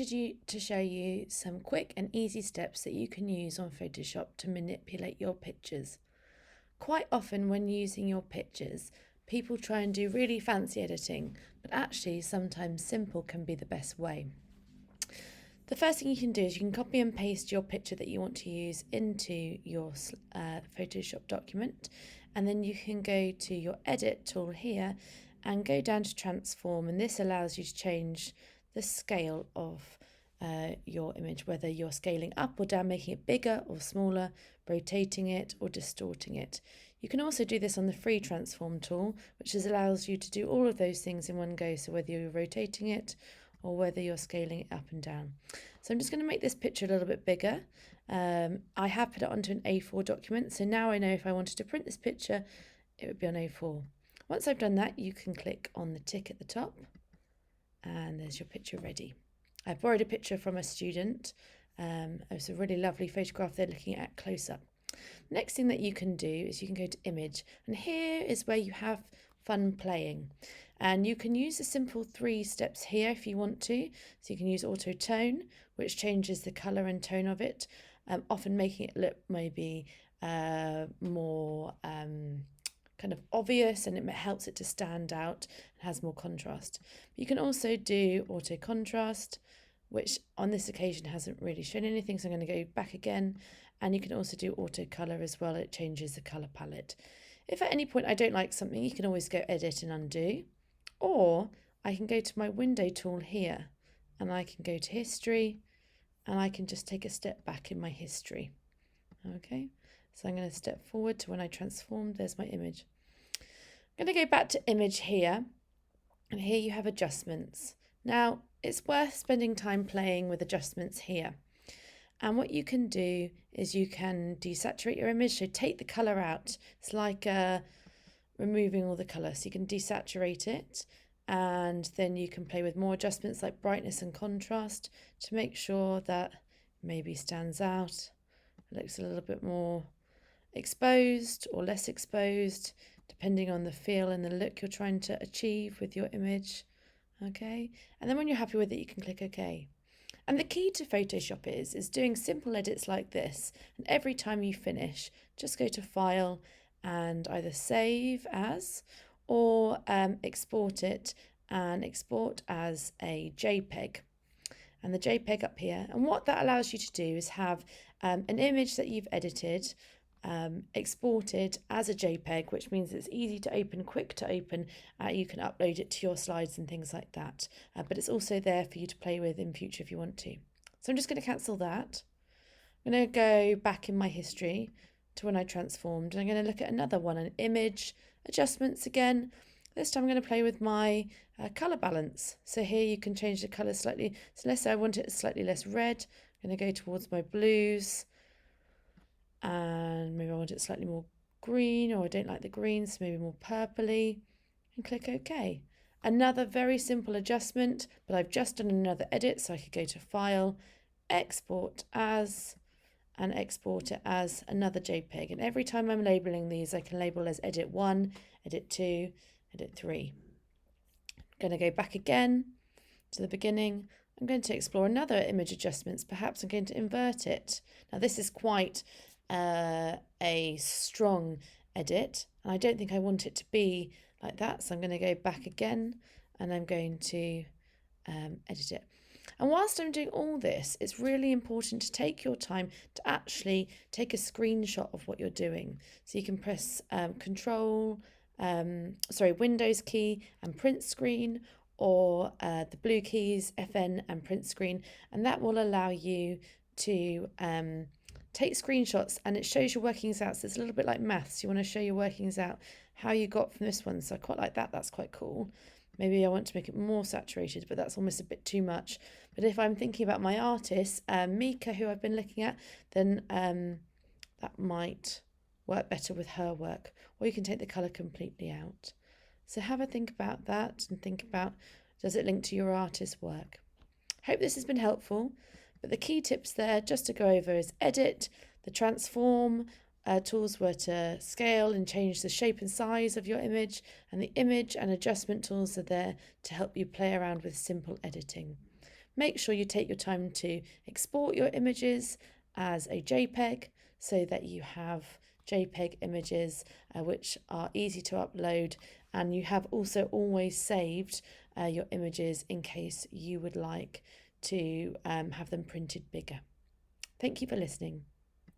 To show you some quick and easy steps that you can use on Photoshop to manipulate your pictures. Quite often when using your pictures, people try and do really fancy editing, but actually sometimes simple can be the best way. The first thing you can do is you can copy and paste your picture that you want to use into your Photoshop document, and then you can go to your edit tool here and go down to transform, and this allows you to change the scale of your image, whether you're scaling up or down, making it bigger or smaller, rotating it or distorting it. You can also do this on the free transform tool, which allows you to do all of those things in one go, so whether you're rotating it or whether you're scaling it up and down. So I'm just going to make this picture a little bit bigger. I have put it onto an A4 document, so now I know if I wanted to print this picture, it would be on A4. Once I've done that, you can click on the tick at the top, and there's your picture ready. I've borrowed a picture from a student. It's a really lovely photograph they're looking at close up. Next thing that you can do is you can go to image, and here is where you have fun playing. And you can use the simple 3 steps here if you want to. So you can use auto tone, which changes the colour and tone of it, often making it look maybe more kind of obvious, and it helps it to stand out and has more contrast. But you can also do auto contrast, which on this occasion hasn't really shown anything, so I'm going to go back again. And you can also do auto colour as well. It changes the colour palette. If at any point I don't like something, you can always go edit and undo. Or I can go to my window tool here, and I can go to history, and I can just take a step back in my history. Okay, so I'm going to step forward to when I transformed. There's my image. I'm going to go back to image here, and here you have adjustments. Now, it's worth spending time playing with adjustments here. And what you can do is you can desaturate your image, so take the colour out. It's like removing all the colour, so you can desaturate it, and then you can play with more adjustments like brightness and contrast to make sure that maybe stands out, it looks a little bit more exposed or less exposed, depending on the feel and the look you're trying to achieve with your image. Okay, and then when you're happy with it, you can click OK. And the key to Photoshop is doing simple edits like this, and every time you finish, just go to File and either Save As or export it, and export as a JPEG. And the JPEG up here, and what that allows you to do is have an image that you've edited exported as a JPEG, which means it's easy to open, quick to open. You can upload it to your slides and things like that, but it's also there for you to play with in future if you want to. So I'm just going to cancel that. I'm going to go back in my history to when I transformed, and I'm going to look at another one, an image, adjustments again. This time I'm going to play with my colour balance. So here you can change the colour slightly. So let's say I want it slightly less red. I'm going to go towards my blues, and maybe I want it slightly more green, or I don't like the green, so maybe more purpley, and click OK. Another very simple adjustment, but I've just done another edit, so I could go to File, Export As, and export it as another JPEG. And every time I'm labeling these, I can label as Edit 1, Edit 2, Edit 3. I'm going to go back again to the beginning. I'm going to explore another image adjustments. Perhaps I'm going to invert it. Now this is quite a strong edit, and I don't think I want it to be like that, so I'm going to go back again, and I'm going to edit it. And whilst I'm doing all this, it's really important to take your time to actually take a screenshot of what you're doing. So you can press Windows key and print screen, or the blue keys, FN and print screen, and that will allow you to take screenshots, and it shows your workings out. So it's a little bit like maths. You want to show your workings out, how you got from this one. So I quite like that. That's quite cool. Maybe I want to make it more saturated, but that's almost a bit too much. But if I'm thinking about my artist, Mika, who I've been looking at, then that might work better with her work. Or you can take the colour completely out. So have a think about that, and think about, does it link to your artist's work? Hope this has been helpful. But the key tips there, just to go over, is edit, the transform tools were to scale and change the shape and size of your image, and the image and adjustment tools are there to help you play around with simple editing. Make sure you take your time to export your images as a JPEG so that you have JPEG images which are easy to upload, and you have also always saved your images in case you would like to have them printed bigger. Thank you for listening.